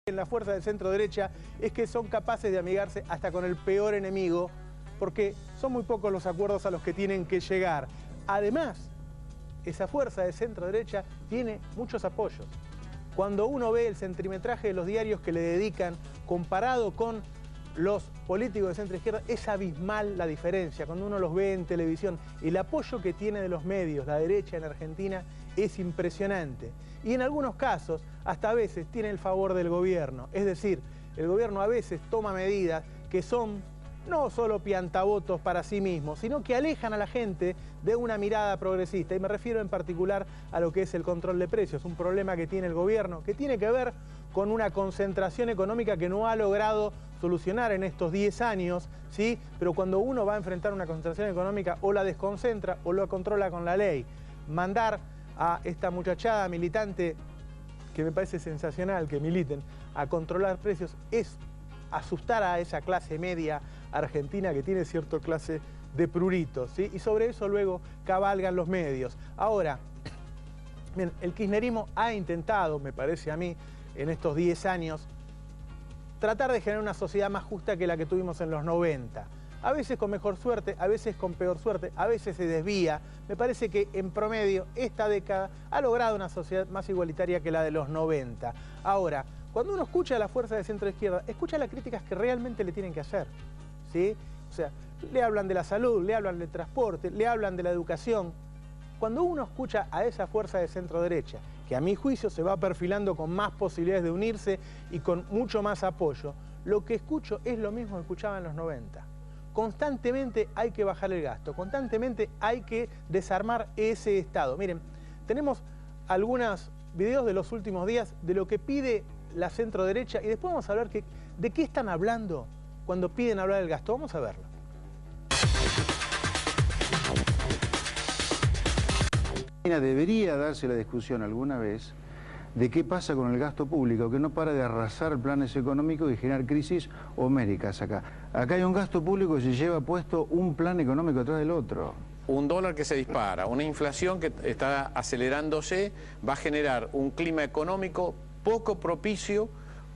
En la fuerza de centro derecha es que son capaces de amigarse hasta con el peor enemigo, porque son muy pocos los acuerdos a los que tienen que llegar. Además, esa fuerza de centro derecha tiene muchos apoyos. Cuando uno ve el centimetraje de los diarios que le dedican comparado con los políticos de centro izquierda, es abismal la diferencia. Cuando uno los ve en televisión, el apoyo que tiene de los medios, la derecha en Argentina, es impresionante. Y en algunos casos, hasta a veces, tiene el favor del gobierno. Es decir, el gobierno a veces toma medidas que son no solo piantavotos para sí mismos, sino que alejan a la gente de una mirada progresista. Y me refiero en particular a lo que es el control de precios, un problema que tiene el gobierno, que tiene que ver con una concentración económica que no ha logrado solucionar en estos 10 años, ¿sí? Pero cuando uno va a enfrentar una concentración económica, o la desconcentra o lo controla con la ley. Mandar a esta muchachada militante, que me parece sensacional que militen, a controlar precios, es asustar a esa clase media argentina que tiene cierta clase de pruritos, ¿sí? Y sobre eso luego cabalgan los medios. Ahora, bien, el kirchnerismo ha intentado, me parece a mí, en estos 10 años, tratar de generar una sociedad más justa que la que tuvimos en los 90. A veces con mejor suerte, a veces con peor suerte, a veces se desvía. Me parece que en promedio esta década ha logrado una sociedad más igualitaria que la de los 90. Ahora, cuando uno escucha a la fuerza de centro izquierda, escucha las críticas que realmente le tienen que hacer, ¿sí? O sea, le hablan de la salud, le hablan del transporte, le hablan de la educación. Cuando uno escucha a esa fuerza de centro derecha, que a mi juicio se va perfilando con más posibilidades de unirse y con mucho más apoyo, lo que escucho es lo mismo que escuchaba en los 90. Constantemente hay que bajar el gasto, constantemente hay que desarmar ese Estado. Miren, tenemos algunos videos de los últimos días de lo que pide la centro derecha y después vamos a hablar de qué están hablando cuando piden hablar del gasto. Vamos a verlo. Debería darse la discusión alguna vez de qué pasa con el gasto público, que no para de arrasar planes económicos y generar crisis homéricas acá. Acá hay un gasto público que se lleva puesto un plan económico atrás del otro. Un dólar que se dispara, una inflación que está acelerándose, va a generar un clima económico poco propicio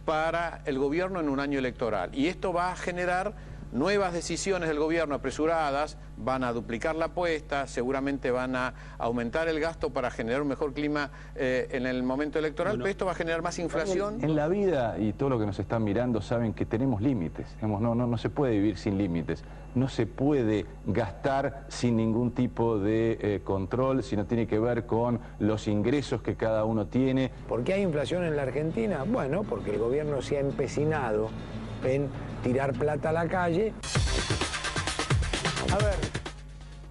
para el gobierno en un año electoral. Y esto va a generar nuevas decisiones del gobierno apresuradas, van a duplicar la apuesta, seguramente van a aumentar el gasto para generar un mejor clima en el momento electoral, pero esto va a generar más inflación. En la vida, y todo lo que nos están mirando saben que tenemos límites, no se puede vivir sin límites, no se puede gastar sin ningún tipo de control, si no tiene que ver con los ingresos que cada uno tiene. ¿Por qué hay inflación en la Argentina? Bueno, porque el gobierno se ha empecinado en tirar plata a la calle. A ver,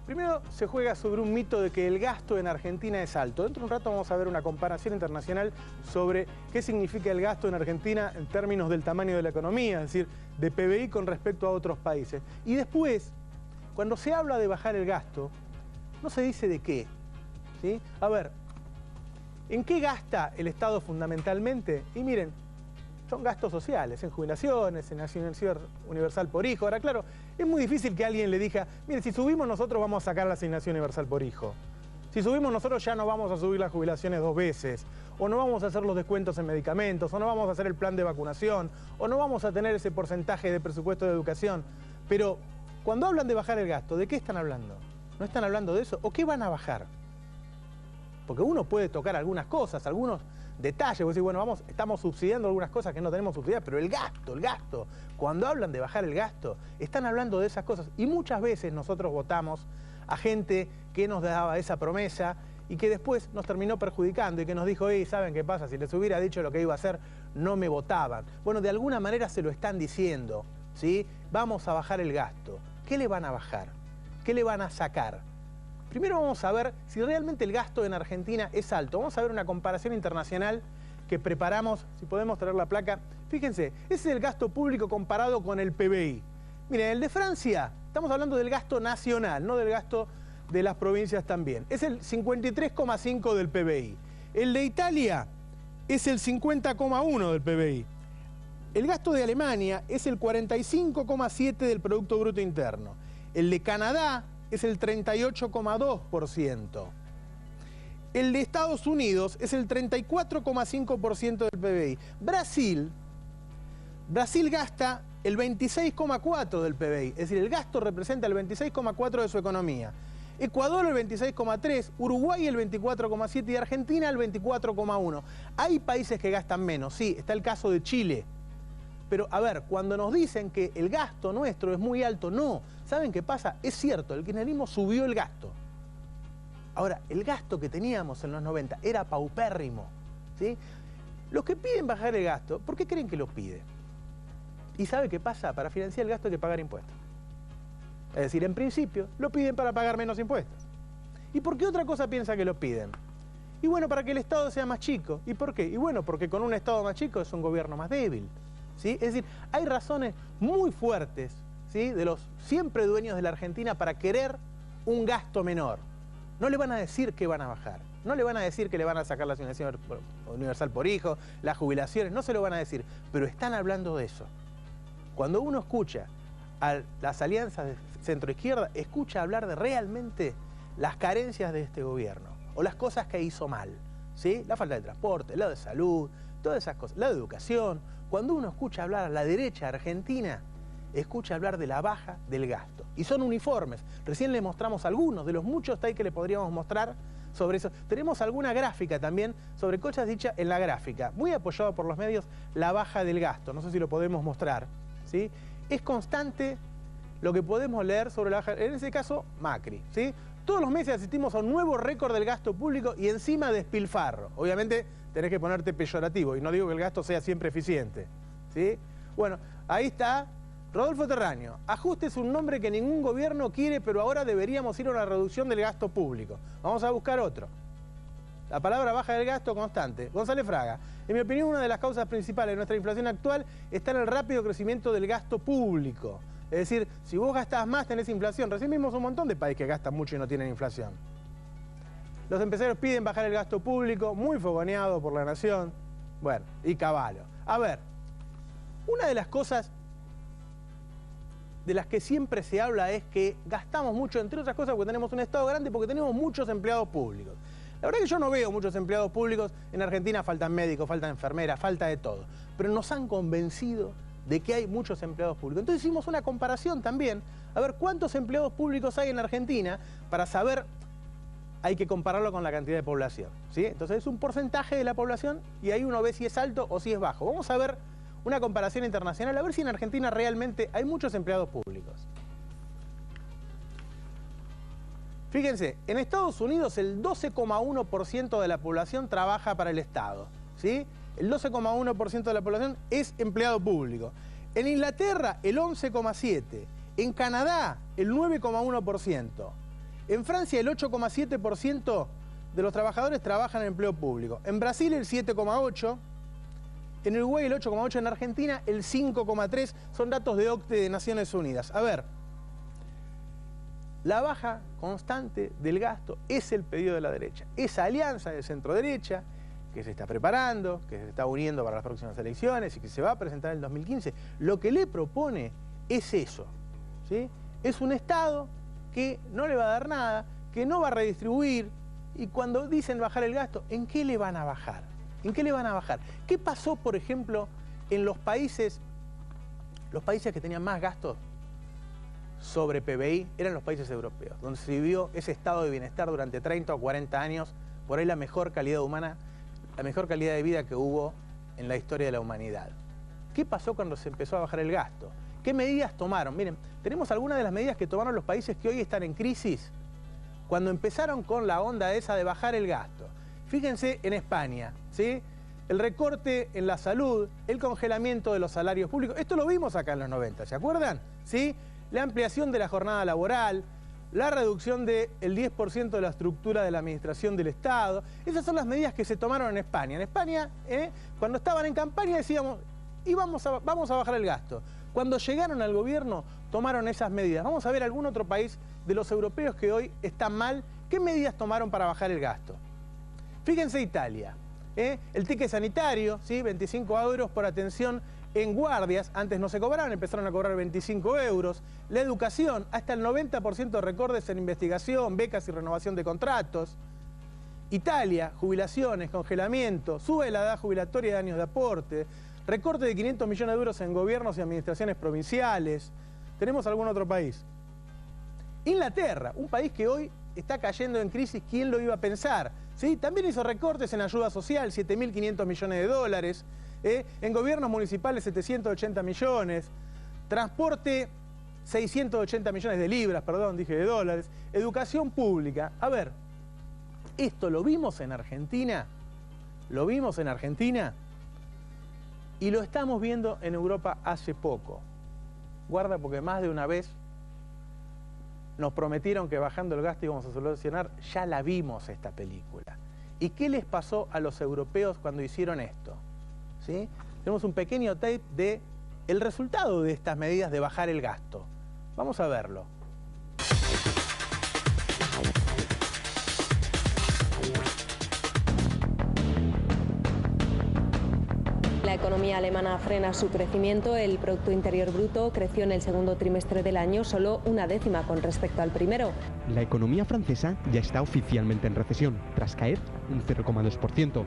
primero se juega sobre un mito de que el gasto en Argentina es alto. Dentro de un rato vamos a ver una comparación internacional sobre qué significa el gasto en Argentina en términos del tamaño de la economía, es decir, de PBI con respecto a otros países. Y después, cuando se habla de bajar el gasto, no se dice de qué, ¿sí? A ver, ¿en qué gasta el Estado fundamentalmente? Y miren, son gastos sociales, en jubilaciones, en asignación universal por hijo. Ahora, claro, es muy difícil que alguien le diga, mire, si subimos nosotros vamos a sacar la asignación universal por hijo. Si subimos nosotros ya no vamos a subir las jubilaciones 2 veces, o no vamos a hacer los descuentos en medicamentos, o no vamos a hacer el plan de vacunación, o no vamos a tener ese porcentaje de presupuesto de educación. Pero cuando hablan de bajar el gasto, ¿de qué están hablando? ¿No están hablando de eso? ¿O qué van a bajar? Porque uno puede tocar algunas cosas, algunos detalles, vos decís, bueno, estamos subsidiando algunas cosas que no tenemos subsidiadas, pero el gasto, cuando hablan de bajar el gasto, están hablando de esas cosas. Y muchas veces nosotros votamos a gente que nos daba esa promesa y que después nos terminó perjudicando y que nos dijo, ¿saben qué pasa? Si les hubiera dicho lo que iba a hacer, no me votaban. Bueno, de alguna manera se lo están diciendo, ¿sí? Vamos a bajar el gasto. ¿Qué le van a bajar? ¿Qué le van a sacar? Primero vamos a ver si realmente el gasto en Argentina es alto. Vamos a ver una comparación internacional que preparamos, si podemos traer la placa. Fíjense, ese es el gasto público comparado con el PBI. Miren, el de Francia, estamos hablando del gasto nacional, no del gasto de las provincias también. Es el 53,5 del PBI. El de Italia es el 50,1 del PBI. El gasto de Alemania es el 45,7 del Producto Bruto Interno. El de Canadá es el 38,2%. El de Estados Unidos es el 34,5% del PBI. Brasil Brasil gasta el 26,4 del PBI, es decir, el gasto representa el 26,4 de su economía. Ecuador el 26,3, Uruguay el 24,7 y Argentina el 24,1. Hay países que gastan menos, sí, está el caso de Chile. Pero, a ver, cuando nos dicen que el gasto nuestro es muy alto, no. ¿Saben qué pasa? Es cierto, el kirchnerismo subió el gasto. Ahora, el gasto que teníamos en los 90 era paupérrimo, ¿sí? Los que piden bajar el gasto, ¿por qué creen que lo piden? ¿Y sabe qué pasa? Para financiar el gasto hay que pagar impuestos. Es decir, en principio, lo piden para pagar menos impuestos. ¿Y por qué otra cosa piensa que lo piden? Y bueno, para que el Estado sea más chico. ¿Y por qué? Y bueno, porque con un Estado más chico es un gobierno más débil, ¿sí? Es decir, hay razones muy fuertes, ¿sí?, de los siempre dueños de la Argentina para querer un gasto menor. No le van a decir que van a bajar. No le van a decir que le van a sacar la asignación universal por hijo, las jubilaciones, no se lo van a decir. Pero están hablando de eso. Cuando uno escucha a las alianzas de centro-izquierda, escucha hablar de realmente las carencias de este gobierno o las cosas que hizo mal, ¿sí? La falta de transporte, la de salud, todas esas cosas, la de educación. Cuando uno escucha hablar a la derecha argentina, escucha hablar de la baja del gasto. Y son uniformes. Recién le mostramos algunos de los muchos que le podríamos mostrar sobre eso. Tenemos alguna gráfica también sobre cosas dichas en la gráfica, muy apoyado por los medios, la baja del gasto. No sé si lo podemos mostrar, ¿sí? Es constante lo que podemos leer sobre la baja, en ese caso Macri, ¿sí? Todos los meses asistimos a un nuevo récord del gasto público y encima despilfarro. Obviamente tenés que ponerte peyorativo y no digo que el gasto sea siempre eficiente, ¿sí? Bueno, ahí está Rodolfo Terraño. Ajuste es un nombre que ningún gobierno quiere, pero ahora deberíamos ir a una reducción del gasto público. Vamos a buscar otro. La palabra baja del gasto constante. González Fraga. En mi opinión, una de las causas principales de nuestra inflación actual está en el rápido crecimiento del gasto público. Es decir, si vos gastás más, tenés inflación. Recién vimos un montón de países que gastan mucho y no tienen inflación. Los empresarios piden bajar el gasto público, muy fogoneado por La Nación. Bueno, y Cavallo. A ver, una de las cosas de las que siempre se habla es que gastamos mucho, entre otras cosas, porque tenemos un Estado grande, porque tenemos muchos empleados públicos. La verdad es que yo no veo muchos empleados públicos. En Argentina faltan médicos, faltan enfermeras, falta de todo. Pero nos han convencido de que hay muchos empleados públicos. Entonces hicimos una comparación también, a ver cuántos empleados públicos hay en Argentina, para saber, hay que compararlo con la cantidad de población, ¿sí? Entonces es un porcentaje de la población y ahí uno ve si es alto o si es bajo. Vamos a ver una comparación internacional, a ver si en Argentina realmente hay muchos empleados públicos. Fíjense, en Estados Unidos el 12,1% de la población trabaja para el Estado, ¿sí? El 12,1% de la población es empleado público. En Inglaterra el 11,7%, en Canadá el 9,1%, en Francia el 8,7% de los trabajadores trabajan en empleo público, en Brasil el 7,8%, en Uruguay el 8,8%, en Argentina el 5,3%, son datos de OCDE de Naciones Unidas. A ver, la baja constante del gasto es el pedido de la derecha. Esa alianza de centro-derecha que se está preparando, que se está uniendo para las próximas elecciones y que se va a presentar en el 2015, lo que le propone es eso, ¿sí? Es un Estado que no le va a dar nada, que no va a redistribuir, y cuando dicen bajar el gasto, ¿en qué le van a bajar? ¿En qué le van a bajar? ¿Qué pasó, por ejemplo, en los países que tenían más gastos sobre PBI? Eran los países europeos, donde se vivió ese estado de bienestar durante 30 o 40 años, por ahí la mejor calidad humana, la mejor calidad de vida que hubo en la historia de la humanidad. ¿Qué pasó cuando se empezó a bajar el gasto? ¿Qué medidas tomaron? Miren, tenemos algunas de las medidas que tomaron los países que hoy están en crisis cuando empezaron con la onda esa de bajar el gasto. Fíjense en España, ¿sí? El recorte en la salud, el congelamiento de los salarios públicos. Esto lo vimos acá en los 90, ¿se acuerdan? ¿Sí? La ampliación de la jornada laboral, la reducción del 10% de la estructura de la administración del Estado. Esas son las medidas que se tomaron en España. En España, cuando estaban en campaña decíamos, y vamos a bajar el gasto. Cuando llegaron al gobierno, tomaron esas medidas. Vamos a ver algún otro país de los europeos que hoy están mal. ¿Qué medidas tomaron para bajar el gasto? Fíjense Italia. El ticket sanitario, ¿sí? 25 euros por atención en guardias. Antes no se cobraban, empezaron a cobrar 25 euros. La educación, hasta el 90% de recortes en investigación, becas y renovación de contratos. Italia, jubilaciones, congelamiento, sube la edad jubilatoria de años de aporte, Recorte de 500 millones de euros en gobiernos y administraciones provinciales. ¿Tenemos algún otro país? Inglaterra, un país que hoy está cayendo en crisis, ¿quién lo iba a pensar? ¿Sí? También hizo recortes en ayuda social, 7.500 millones de dólares. En gobiernos municipales, 780 millones. Transporte, 680 millones de libras, perdón, dije de dólares. Educación pública. A ver, ¿esto lo vimos en Argentina? ¿Lo vimos en Argentina? Y lo estamos viendo en Europa hace poco. Guarda, porque más de una vez nos prometieron que bajando el gasto íbamos a solucionar. Ya la vimos esta película. ¿Y qué les pasó a los europeos cuando hicieron esto? ¿Sí? Tenemos un pequeño tape de el resultado de estas medidas de bajar el gasto. Vamos a verlo. La economía alemana frena su crecimiento. El Producto Interior Bruto creció en el segundo trimestre del año solo 1/10 con respecto al primero. La economía francesa ya está oficialmente en recesión, tras caer un 0,2%.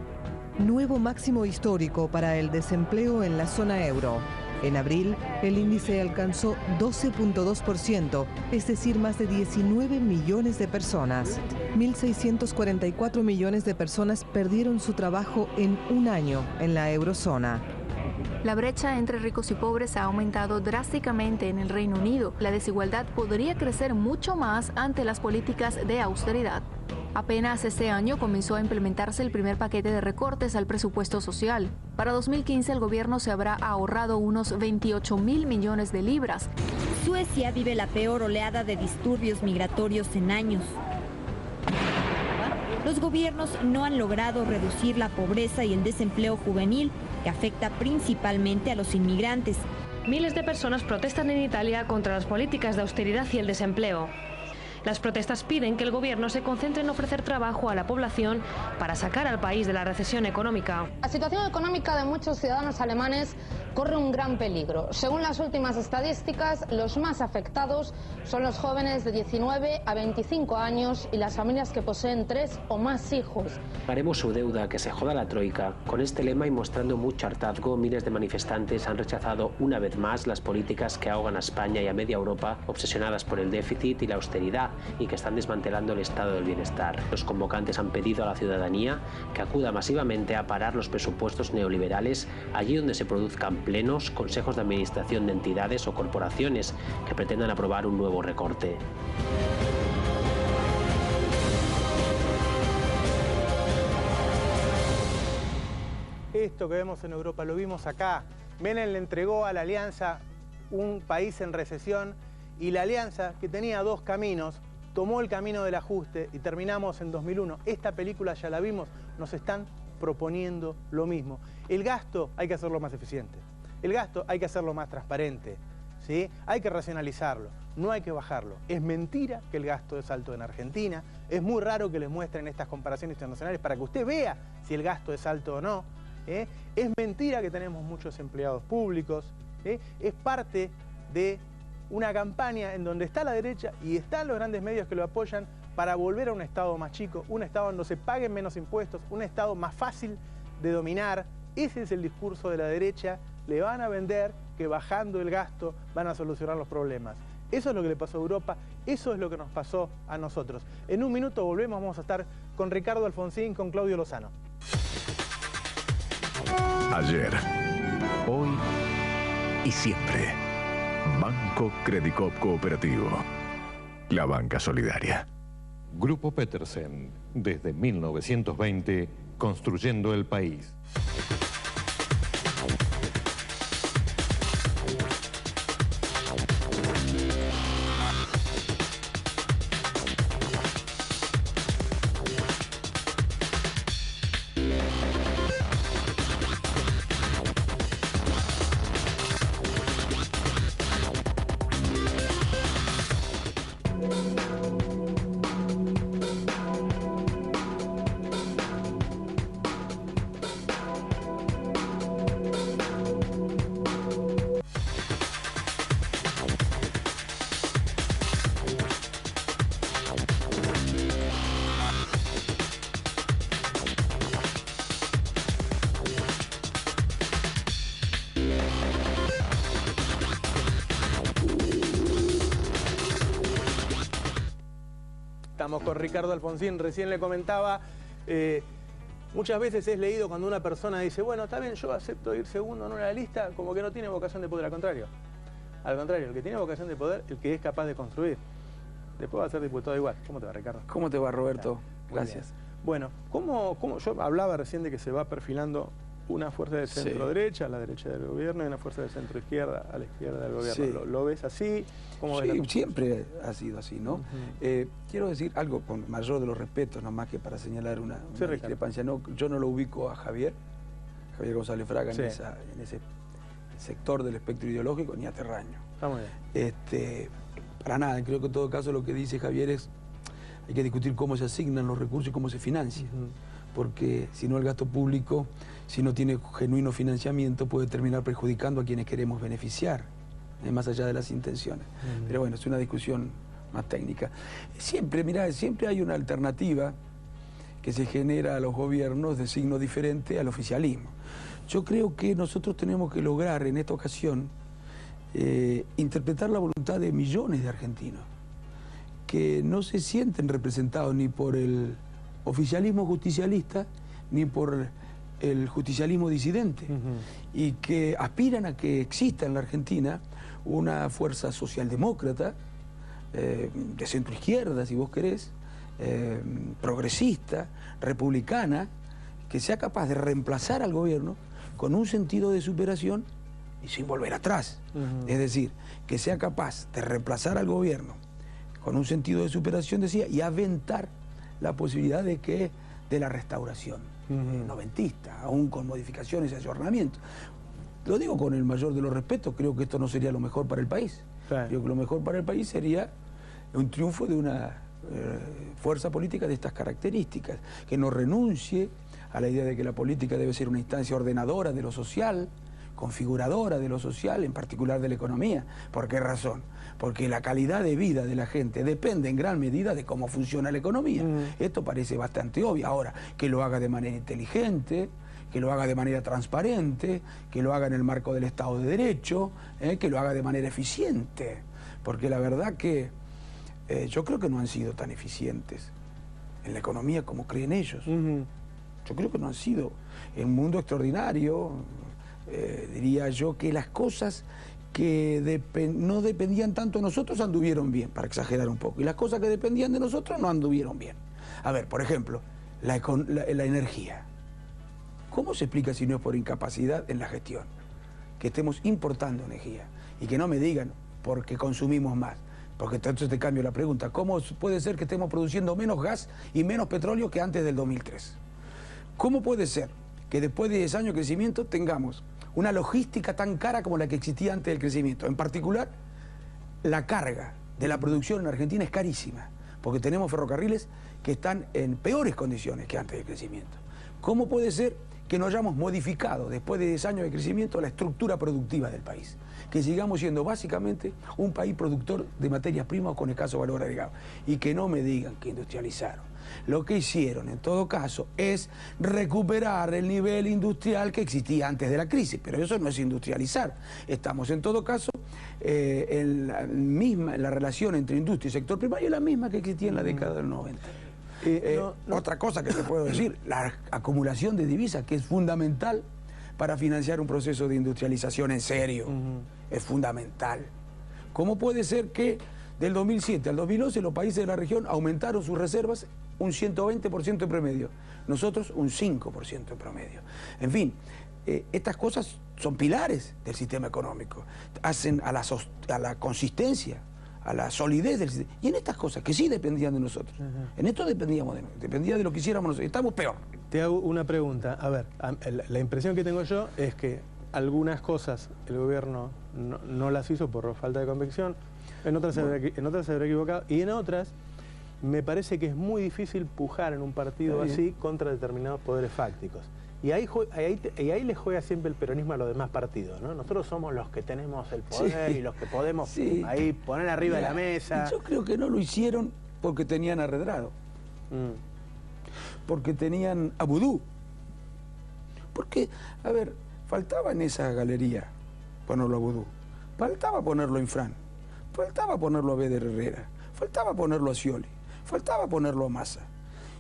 Nuevo máximo histórico para el desempleo en la zona euro. En abril, el índice alcanzó 12,2%, es decir, más de 19 millones de personas. 1.644 millones de personas perdieron su trabajo en un año en la eurozona. La brecha entre ricos y pobres ha aumentado drásticamente en el Reino Unido. La desigualdad podría crecer mucho más ante las políticas de austeridad. Apenas este año comenzó a implementarse el primer paquete de recortes al presupuesto social. Para 2015 el gobierno se habrá ahorrado unos 28.000 millones de libras. Suecia vive la peor oleada de disturbios migratorios en años. Los gobiernos no han logrado reducir la pobreza y el desempleo juvenil, que afecta principalmente a los inmigrantes. Miles de personas protestan en Italia contra las políticas de austeridad y el desempleo. Las protestas piden que el gobierno se concentre en ofrecer trabajo a la población para sacar al país de la recesión económica. La situación económica de muchos ciudadanos alemanes corre un gran peligro. Según las últimas estadísticas, los más afectados son los jóvenes de 19 a 25 años y las familias que poseen 3 o más hijos. Pagaremos su deuda, que se joda la troika. Con este lema y mostrando mucho hartazgo, miles de manifestantes han rechazado una vez más las políticas que ahogan a España y a media Europa, obsesionadas por el déficit y la austeridad, y que están desmantelando el estado del bienestar. Los convocantes han pedido a la ciudadanía que acuda masivamente a parar los presupuestos neoliberales allí donde se produzcan plenos, consejos de administración de entidades o corporaciones que pretendan aprobar un nuevo recorte. Esto que vemos en Europa lo vimos acá. Menem le entregó a la Alianza un país en recesión y la Alianza, que tenía dos caminos, tomó el camino del ajuste y terminamos en 2001. Esta película ya la vimos, nos están proponiendo lo mismo. El gasto hay que hacerlo más eficiente, el gasto hay que hacerlo más transparente, ¿sí? Hay que racionalizarlo, no hay que bajarlo. Es mentira que el gasto es alto en Argentina, es muy raro que les muestren estas comparaciones internacionales para que usted vea si el gasto es alto o no. Es mentira que tenemos muchos empleados públicos, es parte de una campaña en donde está la derecha y están los grandes medios que lo apoyan para volver a un Estado más chico, un Estado donde se paguen menos impuestos, un Estado más fácil de dominar. Ese es el discurso de la derecha. Le van a vender que bajando el gasto van a solucionar los problemas. Eso es lo que le pasó a Europa, eso es lo que nos pasó a nosotros. En un minuto volvemos, vamos a estar con Ricardo Alfonsín, con Claudio Lozano. Ayer, hoy y siempre. Banco Credicop Cooperativo. La banca solidaria. Grupo Petersen, desde 1920, construyendo el país. hablábamos con Ricardo Alfonsín, recién le comentaba, muchas veces es leído cuando una persona dice, bueno, está bien, yo acepto ir segundo en una lista, como que no tiene vocación de poder, al contrario. Al contrario, el que tiene vocación de poder, el que es capaz de construir. Después va a ser diputado igual. ¿Cómo te va, Ricardo? ¿Cómo te va, Roberto? Gracias. Bueno, ¿cómo yo hablaba recién de que se va perfilando una fuerza de centro-derecha a la derecha del gobierno y una fuerza de centro-izquierda a la izquierda del gobierno? Sí. ¿Lo ves así? ¿Cómo ves siempre ha sido así, ¿no? Quiero decir algo con mayor de los respetos, no más que para señalar una discrepancia. No, yo no lo ubico a Javier González Fraga en ese sector del espectro ideológico, ni a Terraño. Está muy bien. Para nada, creo que en todo caso lo que dice Javier es hay que discutir cómo se asignan los recursos y cómo se financia. Porque si no el gasto público, si no tiene genuino financiamiento, puede terminar perjudicando a quienes queremos beneficiar, más allá de las intenciones. Pero bueno, es una discusión más técnica. Siempre, mirá, siempre hay una alternativa que se genera a los gobiernos de signo diferente al oficialismo. Yo creo que nosotros tenemos que lograr en esta ocasión interpretar la voluntad de millones de argentinos que no se sienten representados ni por el oficialismo justicialista ni por el justicialismo disidente y que aspiran a que exista en la Argentina una fuerza socialdemócrata de centroizquierda, si vos querés, progresista, republicana, que sea capaz de reemplazar al gobierno con un sentido de superación y sin volver atrás. Es decir, que sea capaz de reemplazar al gobierno con un sentido de superación, decía, y aventar la posibilidad de la restauración noventista, aún con modificaciones y ayornamientos. Lo digo con el mayor de los respetos, creo que esto no sería lo mejor para el país. Creo que lo mejor para el país sería un triunfo de una fuerza política de estas características, que no renuncie a la idea de que la política debe ser una instancia ordenadora de lo social, configuradora de lo social, en particular de la economía. ¿Por qué razón? Porque la calidad de vida de la gente depende en gran medida de cómo funciona la economía. Esto parece bastante obvio. Ahora, que lo haga de manera inteligente, que lo haga de manera transparente, que lo haga en el marco del Estado de Derecho, que lo haga de manera eficiente. Porque la verdad que yo creo que no han sido tan eficientes en la economía como creen ellos. Yo creo que no han sido. En un mundo extraordinario, diría yo que las cosas que no dependían tanto de nosotros anduvieron bien, para exagerar un poco, y las cosas que dependían de nosotros no anduvieron bien. A ver, por ejemplo, la energía. ¿Cómo se explica si no es por incapacidad en la gestión? Que estemos importando energía y que no me digan porque consumimos más. Porque entonces te cambio la pregunta. ¿Cómo puede ser que estemos produciendo menos gas y menos petróleo que antes del 2003? ¿Cómo puede ser que después de 10 años de crecimiento tengamos una logística tan cara como la que existía antes del crecimiento? En particular, la carga de la producción en Argentina es carísima, porque tenemos ferrocarriles que están en peores condiciones que antes del crecimiento. ¿Cómo puede ser que no hayamos modificado, después de 10 años de crecimiento, la estructura productiva del país? Que sigamos siendo básicamente un país productor de materias primas con escaso valor agregado. Y que no me digan que industrializaron. Lo que hicieron, en todo caso, es recuperar el nivel industrial que existía antes de la crisis, pero eso no es industrializar. Estamos, en todo caso, en la relación entre industria y sector primario es la misma que existía en la década del 90. Otra cosa que te puedo decir, la acumulación de divisas, que es fundamental para financiar un proceso de industrialización en serio. Es fundamental. ¿Cómo puede ser que del 2007 al 2011 los países de la región aumentaron sus reservas un 120% en promedio? Nosotros un 5% en promedio. En fin, estas cosas son pilares del sistema económico. Hacen a la consistencia, a la solidez del sistema. Y en estas cosas que sí dependían de nosotros. En esto dependía de lo que hiciéramos nosotros. Estamos peor. Te hago una pregunta. A ver, la impresión que tengo yo es que algunas cosas el gobierno no las hizo por falta de convicción, en otras se habrá equivocado, y en otras me parece que es muy difícil pujar en un partido así contra determinados poderes fácticos. Y ahí le juega siempre el peronismo a los demás partidos, ¿no? Nosotros somos los que tenemos el poder y los que podemos ahí poner arriba de la mesa. Yo creo que no lo hicieron porque tenían a Redrado. Porque tenían a Vudú. Porque, a ver, faltaba en esa galería ponerlo a Vudú. Faltaba ponerlo a Infran. Faltaba ponerlo a Beder Herrera. Faltaba ponerlo a Scioli. Faltaba ponerlo a Massa.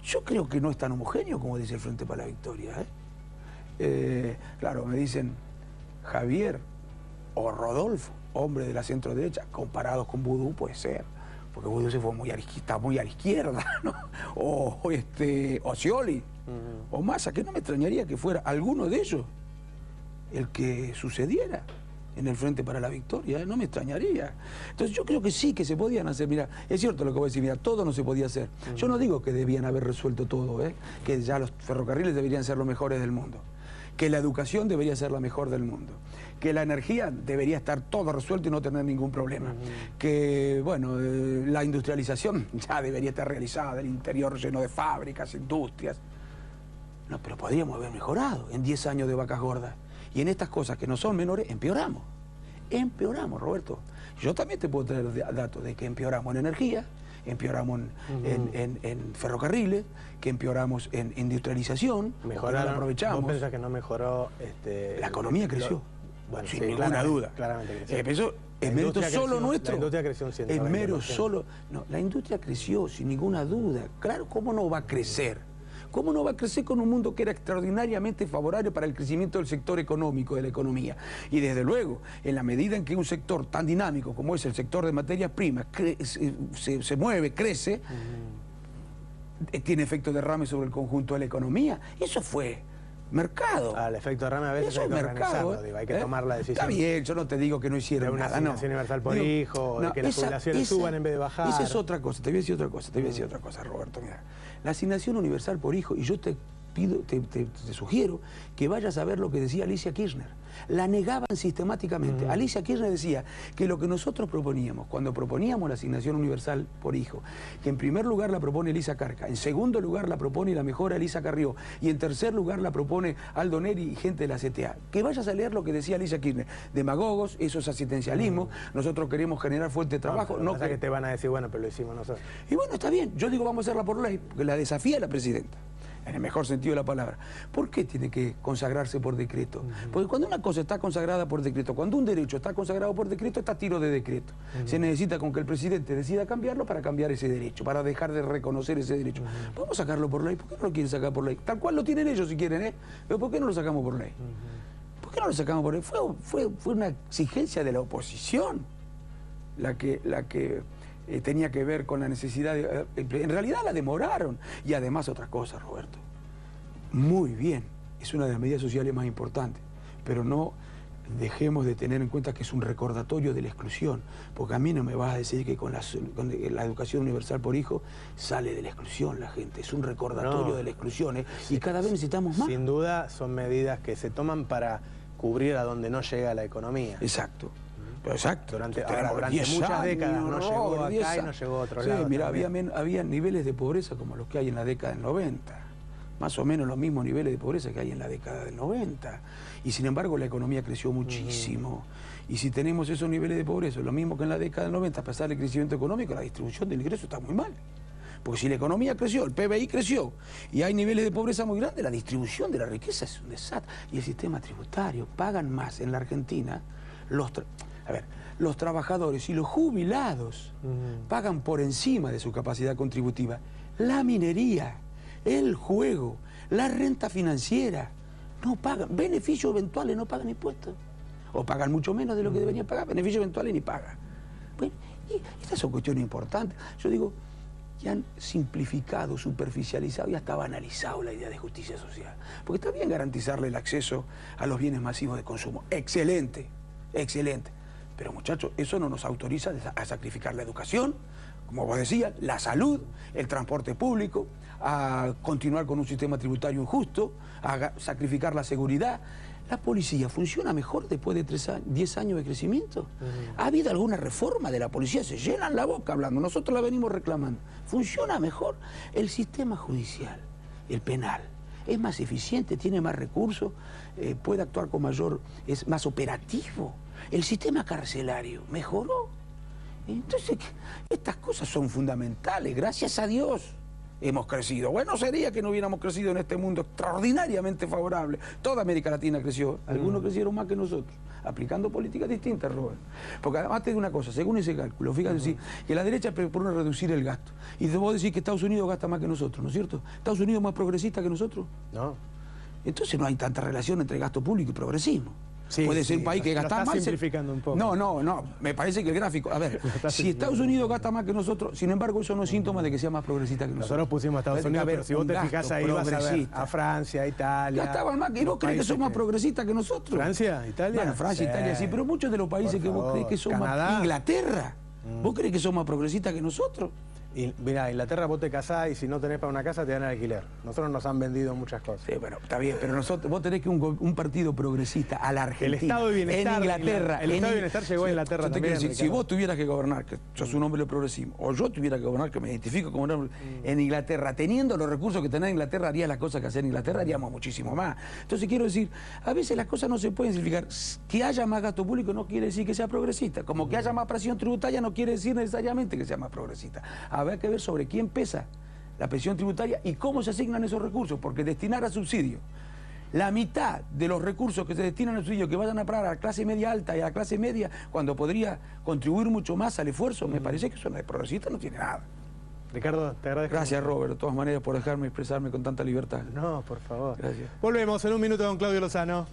Yo creo que no es tan homogéneo como dice el Frente para la Victoria. Claro, me dicen Javier o Rodolfo, hombre de la centro derecha, comparados con Vudú puede ser, porque Vudú se fue está muy a la izquierda, ¿no? O Scioli, o Massa, que no me extrañaría que fuera alguno de ellos el que sucediera en el Frente para la Victoria, no me extrañaría. Entonces yo creo que sí, que se podían hacer. Mira, es cierto lo que voy a decir, mira, todo no se podía hacer. Yo no digo que debían haber resuelto todo, que ya los ferrocarriles deberían ser los mejores del mundo, que la educación debería ser la mejor del mundo, que la energía debería estar todo resuelto y no tener ningún problema, que, bueno, la industrialización ya debería estar realizada, el interior lleno de fábricas, industrias. No, pero podríamos haber mejorado en 10 años de vacas gordas. Y en estas cosas que no son menores, empeoramos. Empeoramos, Roberto. Yo también te puedo traer datos de que empeoramos en energía, empeoramos en ferrocarriles, que empeoramos en industrialización, mejoraron, aprovechamos. ¿Vos pensás que no mejoró? La economía creció, bueno, sin ninguna duda. Claramente creció. Eso es mérito solo nuestro. La industria creció un 120%. Es mero solo. No, la industria creció sin ninguna duda. Claro, ¿cómo no va a crecer? ¿Cómo no va a crecer con un mundo que era extraordinariamente favorable para el crecimiento del sector económico, de la economía? Y desde luego, en la medida en que un sector tan dinámico como es el sector de materias primas se mueve, crece, tiene efecto derrame sobre el conjunto de la economía. Eso fue mercado. Al efecto derrame a veces hay que organizarlo, digo, hay que tomar la decisión. Está bien, yo no te digo que no hicieron una nada, asignación universal por hijo, de que las jubilaciones suban en vez de bajar. Esa es otra cosa, te voy a decir otra cosa, Roberto, mira. La asignación universal por hijo, y yo te pido, te sugiero que vayas a ver lo que decía Alicia Kirchner. La negaban sistemáticamente. Alicia Kirchner decía que lo que nosotros proponíamos, cuando proponíamos la asignación universal por hijo, que en primer lugar la propone Elisa Carca, en segundo lugar la propone y la mejora Elisa Carrió, y en tercer lugar la propone Aldo Neri y gente de la CTA. Que vayas a leer lo que decía Alicia Kirchner. Demagogos, eso es asistencialismo, nosotros queremos generar fuente de trabajo. No que te van a decir, bueno, pero lo hicimos nosotros. Y bueno, está bien, yo digo vamos a hacerla por ley, porque la desafía la presidenta, en el mejor sentido de la palabra. ¿Por qué tiene que consagrarse por decreto? Porque cuando una cosa está consagrada por decreto, cuando un derecho está consagrado por decreto, está a tiro de decreto. Se necesita con que el presidente decida cambiarlo para cambiar ese derecho, para dejar de reconocer ese derecho. Vamos a sacarlo por ley. ¿Por qué no lo quieren sacar por ley? Tal cual lo tienen ellos si quieren, Pero ¿por qué no lo sacamos por ley? ¿Por qué no lo sacamos por ley? Fue una exigencia de la oposición la que tenía que ver con la necesidad de... En realidad la demoraron. Y además otra cosa, Roberto. Muy bien, es una de las medidas sociales más importantes, pero no dejemos de tener en cuenta que es un recordatorio de la exclusión, porque a mí no me vas a decir que con la educación universal por hijo sale de la exclusión la gente, es un recordatorio de la exclusión, y cada vez necesitamos más. Sin duda son medidas que se toman para cubrir a donde no llega la economía. Exacto. Exacto. Durante muchas décadas no llegó acá y no llegó a otro lado. Mira, había niveles de pobreza como los que hay en la década del 90. Más o menos los mismos niveles de pobreza que hay en la década del 90. Y sin embargo la economía creció muchísimo. Y si tenemos esos niveles de pobreza, lo mismo que en la década del 90, a pesar del crecimiento económico, la distribución del ingreso está muy mal. Porque si la economía creció, el PBI creció, y hay niveles de pobreza muy grandes, la distribución de la riqueza es un desastre. Y el sistema tributario, pagan más en la Argentina los trabajadores y los jubilados pagan por encima de su capacidad contributiva. La minería, el juego, la renta financiera, no pagan. Beneficios eventuales no pagan impuestos. O pagan mucho menos de lo que deberían pagar. Beneficios eventuales ni pagan. Bueno, y estas son cuestiones importantes. Yo digo, ya han simplificado, superficializado y hasta banalizado la idea de justicia social. Porque está bien garantizarle el acceso a los bienes masivos de consumo. Excelente, excelente. Pero muchachos, eso no nos autoriza a sacrificar la educación, como vos decías, la salud, el transporte público, a continuar con un sistema tributario injusto, a sacrificar la seguridad. ¿La policía funciona mejor después de 10 años de crecimiento? ¿Ha habido alguna reforma de la policía? Se llenan la boca hablando, nosotros la venimos reclamando. ¿Funciona mejor? El sistema judicial, el penal, es más eficiente, tiene más recursos, puede actuar con mayor, es más operativo. El sistema carcelario mejoró. Entonces, estas cosas son fundamentales, gracias a Dios. hemos crecido. Bueno, sería que no hubiéramos crecido en este mundo extraordinariamente favorable. Toda América Latina creció, algunos crecieron más que nosotros, aplicando políticas distintas, Robert. Porque además te digo una cosa, según ese cálculo, fíjate, sí, que la derecha propone reducir el gasto. Y debo decir que Estados Unidos gasta más que nosotros, ¿no es cierto? ¿Estados Unidos es más progresista que nosotros? No. Entonces no hay tanta relación entre gasto público y progresismo. Sí, puede ser un país que gasta más. Simplificando un poco. No, me parece que el gráfico. A ver, si Estados Unidos gasta más que nosotros, sin embargo, eso no es síntoma de que sea más progresista que nosotros. Nosotros pusimos a Estados Unidos, pero si vos te fijás ahí, vas a ver a Francia, a Italia. Gastaban más, y vos crees que son más progresistas que nosotros. ¿Francia? ¿Italia? Bueno, Francia, Italia sí, pero muchos de los países que vos crees que son más. Inglaterra. ¿Vos crees que son más progresistas que nosotros? Y mirá, en Inglaterra vos te casás y si no tenés para una casa te dan alquiler. Nosotros nos han vendido muchas cosas. Sí, bueno, está bien, pero vos tenés que un partido progresista a la Argentina. El Estado de Bienestar. En Inglaterra. El Estado de Bienestar llegó a Inglaterra también. Si vos tuvieras que gobernar, que sos un hombre del progresismo, o yo tuviera que gobernar, que me identifico como un hombre en Inglaterra, teniendo los recursos que tenés en Inglaterra, harías las cosas que hacer en Inglaterra, haríamos muchísimo más. Entonces quiero decir, a veces las cosas no se pueden simplificar. Que haya más gasto público no quiere decir que sea progresista. Como que haya más presión tributaria no quiere decir necesariamente que sea más progresista. Habrá que ver sobre quién pesa la presión tributaria y cómo se asignan esos recursos, porque destinar a subsidios la mitad de los recursos que se destinan a subsidios que vayan a parar a la clase media alta y a la clase media, cuando podría contribuir mucho más al esfuerzo, me parece que eso de progresista no tiene nada. Ricardo, te agradezco. Gracias, Robert, de todas maneras, por dejarme expresarme con tanta libertad. No, por favor. Gracias. Volvemos en un minuto con Claudio Lozano.